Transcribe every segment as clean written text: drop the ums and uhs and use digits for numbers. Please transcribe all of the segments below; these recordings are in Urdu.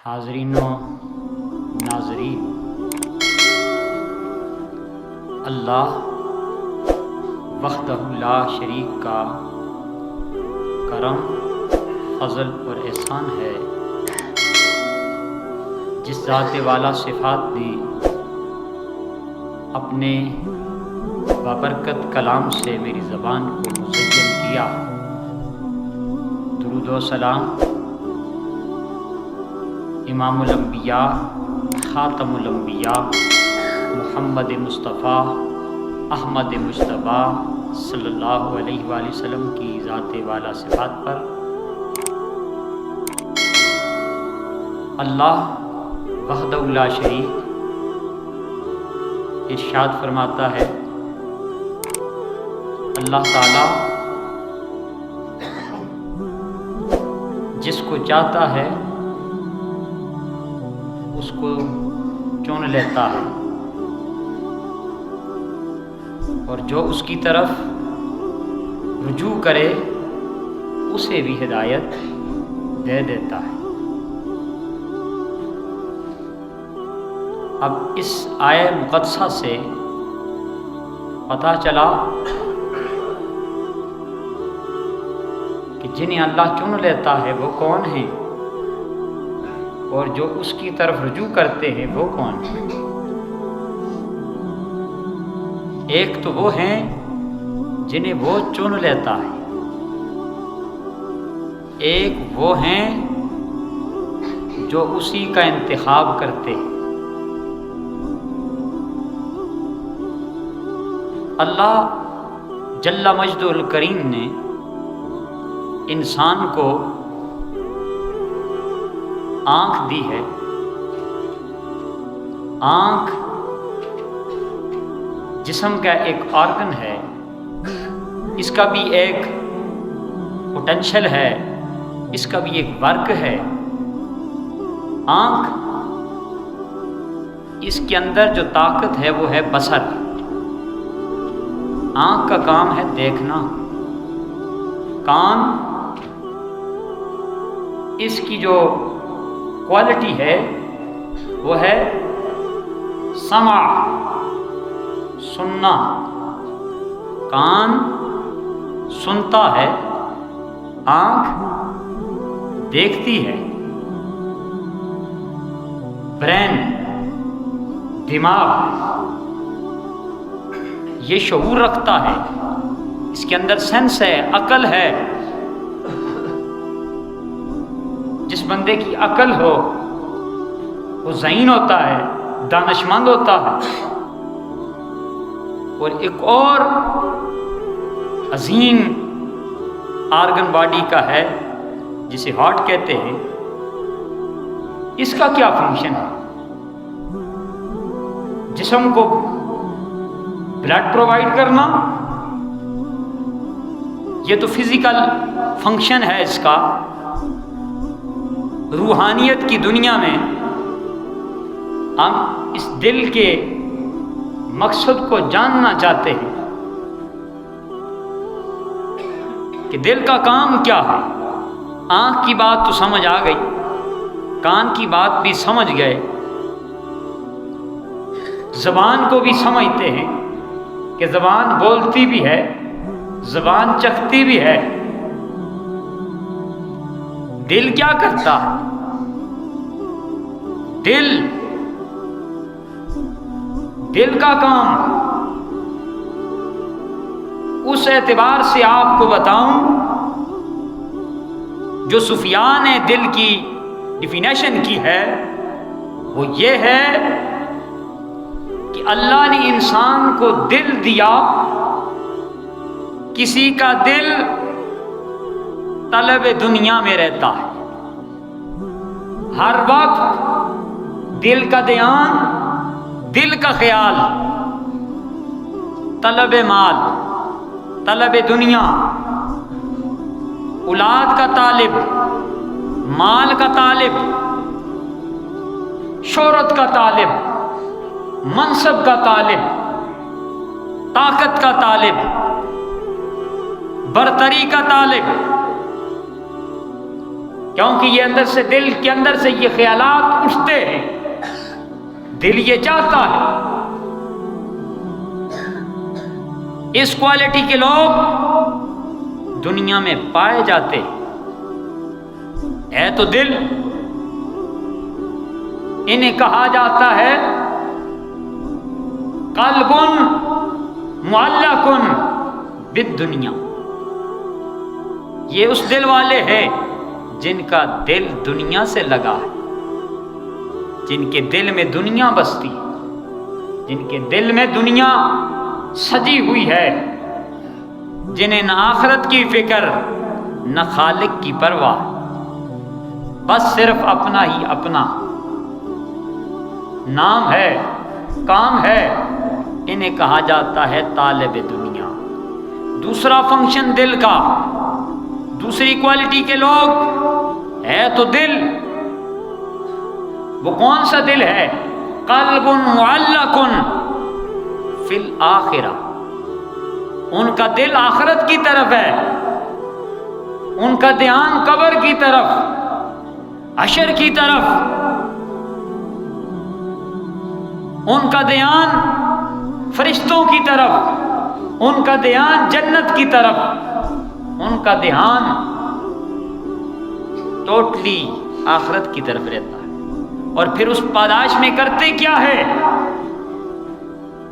حاضرین و ناظرین، اللہ وحدہ لا شریک کا کرم، فضل اور احسان ہے جس ذات والا صفات دی اپنے بابرکت کلام سے میری زبان کو مزین کیا۔ درود و سلام امام الانبیاء خاتم الانبیاء محمد مصطفیٰ احمد مجتبیٰ صلی اللہ علیہ وآلہ وسلم کی ذات والا صفات پر۔ اللہ وحدہ لا شریک ارشاد فرماتا ہے، اللہ تعالی جس کو چاہتا ہے اس کو چن لیتا ہے، اور جو اس کی طرف رجوع کرے اسے بھی ہدایت دے دیتا ہے۔ اب اس آیہ مقدسہ سے پتہ چلا کہ جنہیں اللہ چن لیتا ہے وہ کون ہیں، اور جو اس کی طرف رجوع کرتے ہیں وہ کون ہیں۔ ایک تو وہ ہیں جنہیں وہ چن لیتا ہے، ایک وہ ہیں جو اسی کا انتخاب کرتے ہیں۔ اللہ جل مجدہ الکریم نے انسان کو آنکھ دی ہے۔ آنکھ جسم کا ایک آرگن ہے، اس کا بھی ایک پوٹینشل ہے، اس کا بھی ایک ورک ہے۔ آنکھ، اس کے اندر جو طاقت ہے وہ ہے بصر۔ آنکھ کا کام ہے دیکھنا۔ کان، اس کی جو کوالٹی ہے وہ ہے سمع، سننا۔ کان سنتا ہے، آنکھ دیکھتی ہے۔ برین، دماغ، یہ شعور رکھتا ہے، اس کے اندر سینس ہے، عقل ہے۔ جس بندے کی عقل ہو وہ ذہین ہوتا ہے، دانشمند ہوتا ہے۔ اور ایک اور عظیم آرگن باڈی کا ہے جسے ہارٹ کہتے ہیں۔ اس کا کیا فنکشن ہے؟ جسم کو بلڈ پرووائڈ کرنا، یہ تو فزیکل فنکشن ہے اس کا۔ روحانیت کی دنیا میں ہم اس دل کے مقصد کو جاننا چاہتے ہیں کہ دل کا کام کیا ہے۔ آنکھ کی بات تو سمجھ آ گئی، کان کی بات بھی سمجھ گئے، زبان کو بھی سمجھتے ہیں کہ زبان بولتی بھی ہے، زبان چکھتی بھی ہے۔ دل کیا کرتا ہے؟ دل کا کام اس اعتبار سے آپ کو بتاؤں، جو صوفیاء نے دل کی ڈیفینیشن کی ہے وہ یہ ہے کہ اللہ نے انسان کو دل دیا، کسی کا دل طلب دنیا میں رہتا ہے، ہر وقت دل کا دھیان، دل کا خیال طلب مال، طلب دنیا، اولاد کا طالب، مال کا طالب، شہرت کا طالب، منصب کا طالب، طاقت کا طالب، برتری کا طالب، کیونکہ یہ اندر سے، دل کے اندر سے یہ خیالات اٹھتے ہیں، دل یہ چاہتا ہے۔ اس کوالٹی کے لوگ دنیا میں پائے جاتے ہے تو دل، انہیں کہا جاتا ہے قلب معلق بالدنیا۔ یہ اس دل والے ہیں جن کا دل دنیا سے لگا ہے، جن کے دل میں دنیا بستی، جن کے دل میں دنیا سجی ہوئی ہے، جنہیں نہ آخرت کی فکر نہ خالق کی پرواہ، بس صرف اپنا ہی اپنا نام ہے، کام ہے، انہیں کہا جاتا ہے طالب دنیا۔ دوسرا فنکشن دل کا، دوسری کوالٹی کے لوگ ہے تو دل، وہ کون سا دل ہے؟ قلب معلق فی الآخرہ، ان کا دل آخرت کی طرف ہے، ان کا دھیان قبر کی طرف، حشر کی طرف، ان کا دھیان فرشتوں کی طرف، ان کا دھیان جنت کی طرف، ان کا دھیان ٹوٹلی آخرت کی طرف رہتا ہے۔ اور پھر اس پاداش میں کرتے کیا ہے؟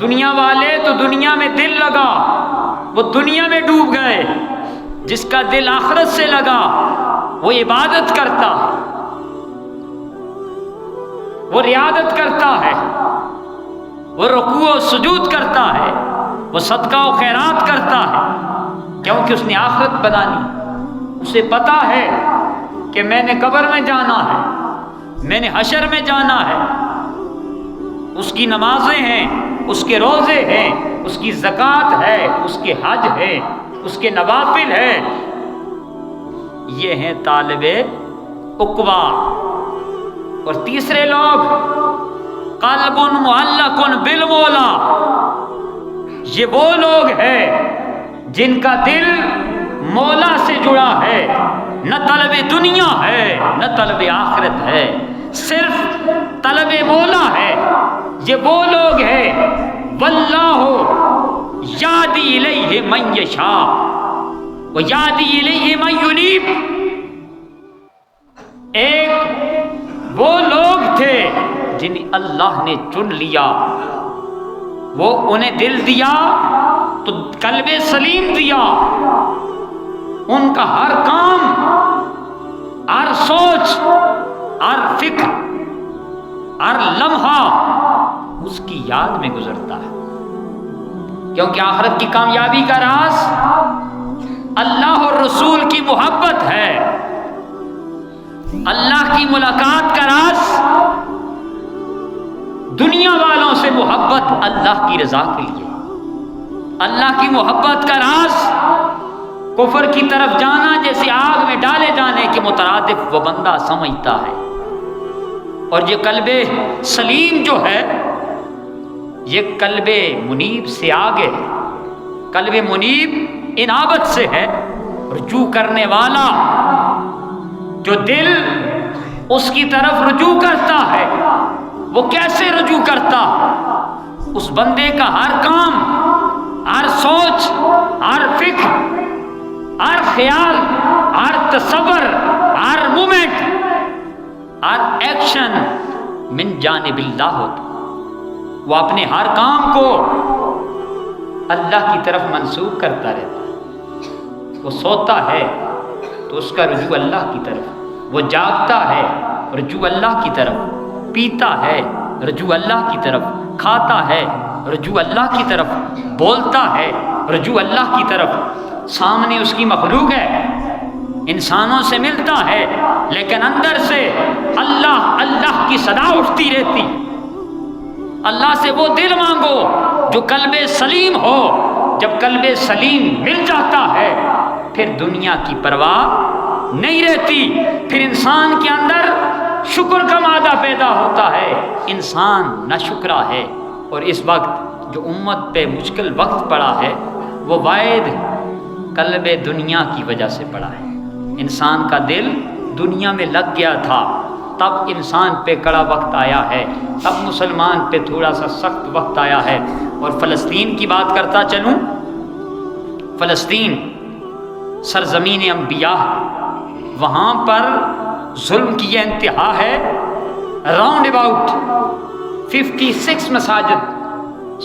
دنیا والے تو دنیا میں دل لگا، وہ دنیا میں ڈوب گئے۔ جس کا دل آخرت سے لگا وہ عبادت کرتا ہے، وہ ریاضت کرتا ہے، وہ رکوع و سجود کرتا ہے، وہ صدقہ و خیرات کرتا ہے، کیونکہ اس نے آخرت بنانی۔ اسے پتا ہے کہ میں نے قبر میں جانا ہے، میں نے حشر میں جانا ہے۔ اس کی نمازیں ہیں، اس کے روزے ہیں، اس کی زکوٰۃ ہے، اس کے حج ہے، اس کے نوافل ہے۔ یہ ہیں طالب عقبہ۔ اور تیسرے لوگ قلب معلق بالمولا، یہ وہ لوگ ہیں جن کا دل مولا سے جڑا ہے، نہ طلب دنیا ہے نہ طلب آخرت ہے، صرف طلب مولا ہے۔ یہ وہ لوگ ہیں واللہ یادی الیہ من یشاء ویادی الیہ من ینیب۔ ایک وہ لوگ تھے جنہیں اللہ نے چن لیا، وہ انہیں دل دیا تو قلب سلیم دیا، ان کا ہر کام، ہر سوچ، ہر فکر، ہر لمحہ اس کی یاد میں گزرتا ہے، کیونکہ آخرت کی کامیابی کا راز اللہ اور رسول کی محبت ہے۔ اللہ کی ملاقات کا راز دنیا والوں سے محبت اللہ کی رضا کے لیے، اللہ کی محبت کا راز کفر کی طرف جانا جیسے آگ میں ڈالے جانے کے مترادف وہ بندہ سمجھتا ہے۔ اور یہ قلب سلیم جو ہے یہ قلب منیب سے آگے ہے۔ قلب منیب انابت سے ہے، رجوع کرنے والا جو دل اس کی طرف رجوع کرتا ہے۔ وہ کیسے رجوع کرتا؟ اس بندے کا ہر کام، ہر سوچ، ہر فکر، ہر خیال، ہر تصور، ہر مومنٹ، ہر ایکشن من جانب اللہ ہوتا۔ وہ اپنے ہر کام کو اللہ کی طرف منسوب کرتا رہتا ہے۔ وہ سوتا ہے تو اس کا رجوع اللہ کی طرف، وہ جاگتا ہے رجوع اللہ کی طرف، پیتا ہے رجوع اللہ کی طرف، کھاتا ہے رجوع اللہ کی طرف، بولتا ہے رجوع اللہ کی طرف۔ سامنے اس کی مخلوق ہے، انسانوں سے ملتا ہے، لیکن اندر سے اللہ اللہ کی صدا اٹھتی رہتی۔ اللہ سے وہ دل مانگو جو قلب سلیم ہو۔ جب قلب سلیم مل جاتا ہے پھر دنیا کی پرواہ نہیں رہتی، پھر انسان کے اندر شکر کا مادہ پیدا ہوتا ہے، انسان ناشکرا ہے۔ اور اس وقت جو امت پہ مشکل وقت پڑا ہے وہ واحد قلب دنیا کی وجہ سے پڑا ہے۔ انسان کا دل دنیا میں لگ گیا تھا، تب انسان پہ کڑا وقت آیا ہے، تب مسلمان پہ تھوڑا سا سخت وقت آیا ہے۔ اور فلسطین کی بات کرتا چلوں، فلسطین سرزمین انبیاء، وہاں پر ظلم کی یہ انتہا ہے۔ راؤنڈ اباؤٹ 56 مساجد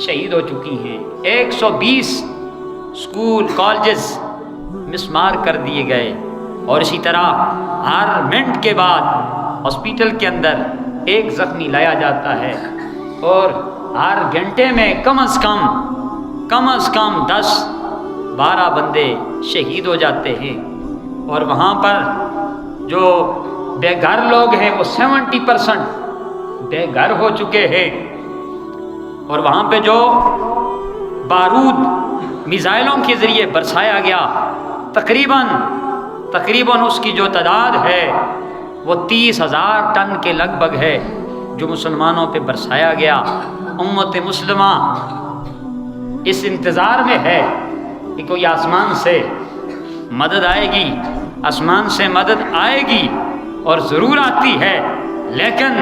شہید ہو چکی ہیں، 120 اسکول کالجز مسمار کر دیے گئے، اور اسی طرح ہر منٹ کے بعد ہاسپیٹل کے اندر ایک زخمی لایا جاتا ہے، اور ہر گھنٹے میں کم از کم 10-12 بندے شہید ہو جاتے ہیں۔ اور وہاں پر جو بے گھر لوگ ہیں وہ 70% بے گھر ہو چکے ہیں، اور وہاں پہ جو بارود میزائلوں کے ذریعے برسایا گیا، تقریباً اس کی جو تعداد ہے وہ 30,000 ٹن کے لگ بھگ ہے جو مسلمانوں پہ برسایا گیا۔ امت مسلمہ اس انتظار میں ہے کہ کوئی آسمان سے مدد آئے گی، آسمان سے مدد آئے گی، اور ضرور آتی ہے، لیکن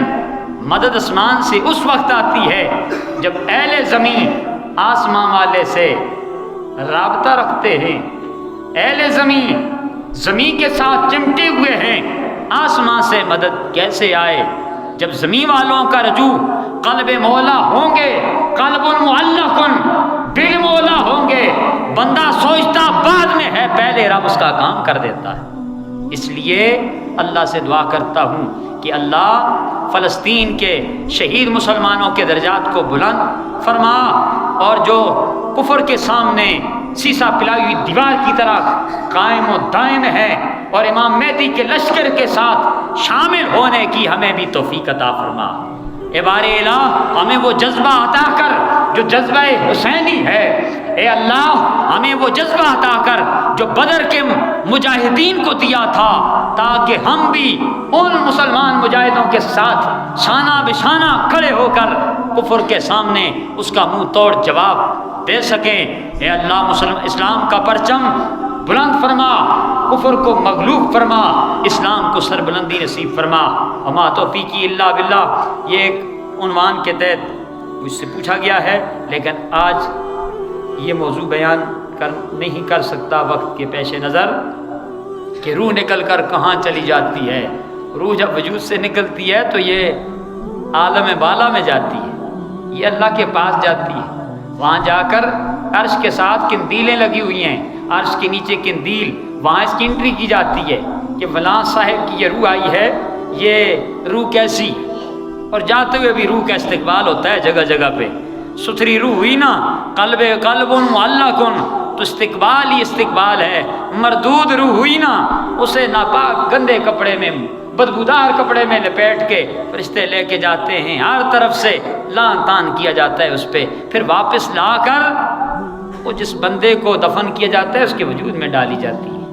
مدد آسمان سے اس وقت آتی ہے جب اہل زمین آسمان والے سے رابطہ رکھتے ہیں۔ اہل زمین کے ساتھ چمٹے ہوئے ہیں، آسمان سے مدد کیسے آئے؟ جب زمین والوں کا رجوع قلب مولا ہوں گے، قلب معلق بالمولا ہوں گے، بندہ سوچتا بعد میں ہے، پہلے رب اس کا کام کر دیتا ہے۔ اس لیے اللہ سے دعا کرتا ہوں کہ اللہ فلسطین کے شہید مسلمانوں کے درجات کو بلند فرما، اور جو کفر کے سامنے سیسا پلائی ہوئی دیوار کی طرح قائم و دائم ہے، اور امام مہدی کے لشکر کے ساتھ شامل ہونے کی ہمیں بھی توفیق عطا فرما۔ اے بار الہ، ہمیں وہ جذبہ عطا کر جو جذبہ حسینی ہے۔ اے اللہ، ہمیں وہ جذبہ عطا کر جو بدر کے مجاہدین کو دیا تھا، تاکہ ہم بھی ان مسلمان مجاہدوں کے ساتھ شانہ بشانہ کھڑے ہو کر کفر کے سامنے اس کا منہ توڑ جواب دے سکیں۔ اے اللہ، اسلام کا پرچم بلند فرما، کفر کو مغلوب فرما، اسلام کو سربلندی نصیب فرما۔ وما توفیقی الا باللہ، یہ ایک عنوان کے تحت مجھ سے پوچھا گیا ہے، لیکن آج یہ موضوع بیان نہیں کر سکتا وقت کے پیش نظر، کہ روح نکل کر کہاں چلی جاتی ہے۔ روح جب وجود سے نکلتی ہے تو یہ عالم بالا میں جاتی ہے، یہ اللہ کے پاس جاتی ہے، وہاں جا کر عرش کے ساتھ قندیلیں لگی ہوئی ہیں، عرش کے نیچے قندیل، وہاں اس کی انٹری کی جاتی ہے کہ فلاں صاحب کی یہ روح آئی ہے، یہ روح کیسی، اور جاتے ہوئے بھی روح کا استقبال ہوتا ہے جگہ جگہ پہ۔ ستھری روح ہوئی نا، قلب معلق، تو استقبال ہی استقبال ہے۔ مردود روح ہوئی نا، اسے ناپاک گندے کپڑے میں، بدبودار کپڑے میں لپیٹ کے فرشتے لے کے جاتے ہیں، ہر طرف سے لان تان کیا جاتا ہے اس پہ، پھر واپس لا کر وہ جس بندے کو دفن کیا جاتا ہے اس کے وجود میں ڈالی جاتی ہے۔